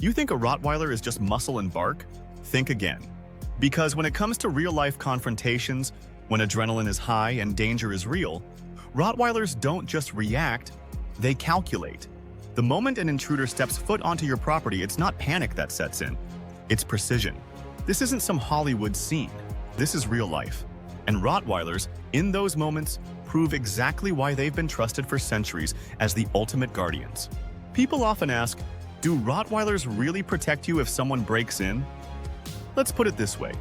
You think a Rottweiler is just muscle and bark? Think again. Because when it comes to real-life confrontations, when adrenaline is high and danger is real, Rottweilers don't just react, they calculate. The moment an intruder steps foot onto your property, it's not panic that sets in. It's precision. This isn't some Hollywood scene. This is real life. And Rottweilers, in those moments, prove exactly why they've been trusted for centuries as the ultimate guardians. People often ask, do Rottweilers really protect you if someone breaks in? Let's put it this way.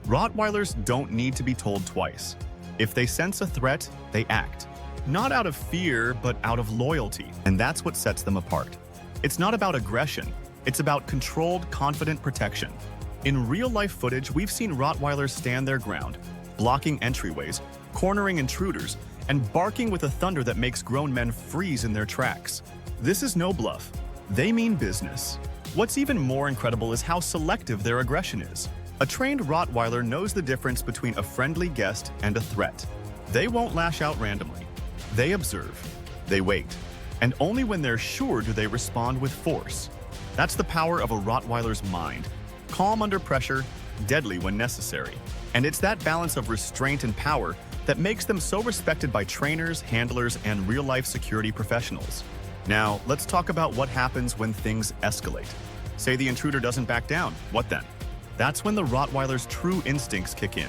Rottweilers don't need to be told twice. If they sense a threat, they act. Not out of fear, but out of loyalty. And that's what sets them apart. It's not about aggression. It's about controlled, confident protection. In real-life footage, we've seen Rottweilers stand their ground, blocking entryways, cornering intruders, and barking with a thunder that makes grown men freeze in their tracks. This is no bluff. They mean business. What's even more incredible is how selective their aggression is. A trained Rottweiler knows the difference between a friendly guest and a threat. They won't lash out randomly. They observe. They wait. And only when they're sure do they respond with force. That's the power of a Rottweiler's mind. Calm under pressure, deadly when necessary. And it's that balance of restraint and power that makes them so respected by trainers, handlers, and real-life security professionals. Now, let's talk about what happens when things escalate. Say the intruder doesn't back down. What then? That's when the Rottweiler's true instincts kick in.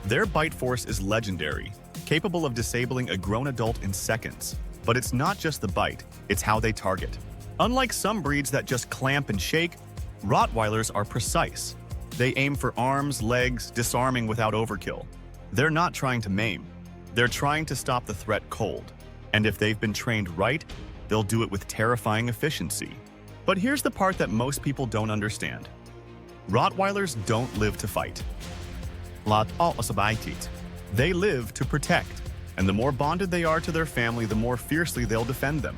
Their bite force is legendary, capable of disabling a grown adult in seconds. But it's not just the bite, it's how they target. Unlike some breeds that just clamp and shake, Rottweilers are precise. They aim for arms, legs, disarming without overkill. They're not trying to maim. They're trying to stop the threat cold. And if they've been trained right, they'll do it with terrifying efficiency. But here's the part that most people don't understand. Rottweilers don't live to fight. They live to protect. And the more bonded they are to their family, the more fiercely they'll defend them.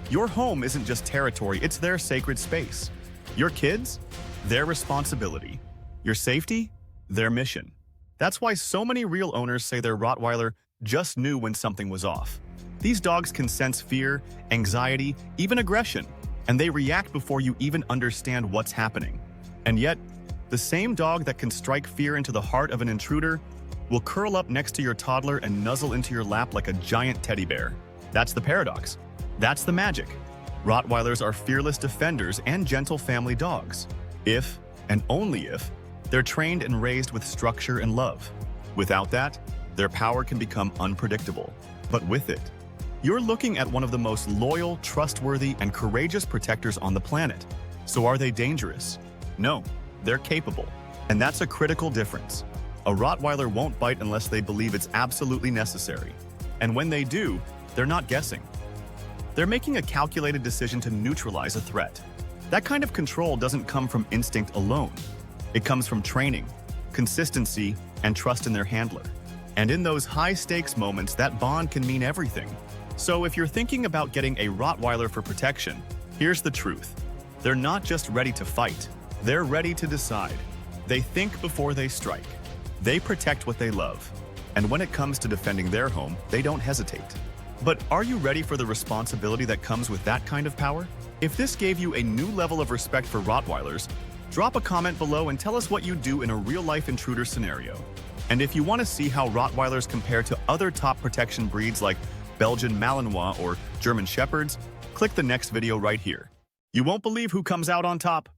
Your home isn't just territory, it's their sacred space. Your kids? Their responsibility. Your safety? Their mission. That's why so many real owners say their Rottweiler just knew when something was off. These dogs can sense fear, anxiety, even aggression, and they react before you even understand what's happening. And yet, the same dog that can strike fear into the heart of an intruder will curl up next to your toddler and nuzzle into your lap like a giant teddy bear. That's the paradox. That's the magic. Rottweilers are fearless defenders and gentle family dogs. If, and only if, they're trained and raised with structure and love. Without that, their power can become unpredictable. But with it, you're looking at one of the most loyal, trustworthy, and courageous protectors on the planet. So are they dangerous? No, they're capable. And that's a critical difference. A Rottweiler won't bite unless they believe it's absolutely necessary. And when they do, they're not guessing. They're making a calculated decision to neutralize a threat. That kind of control doesn't come from instinct alone. It comes from training, consistency, and trust in their handler. And in those high-stakes moments, that bond can mean everything. So if you're thinking about getting a Rottweiler for protection, here's the truth. They're not just ready to fight. They're ready to decide. They think before they strike. They protect what they love. And when it comes to defending their home, they don't hesitate. But are you ready for the responsibility that comes with that kind of power? If this gave you a new level of respect for Rottweilers, drop a comment below and tell us what you'd do in a real-life intruder scenario. And if you want to see how Rottweilers compare to other top protection breeds like Belgian Malinois or German Shepherds, click the next video right here. You won't believe who comes out on top.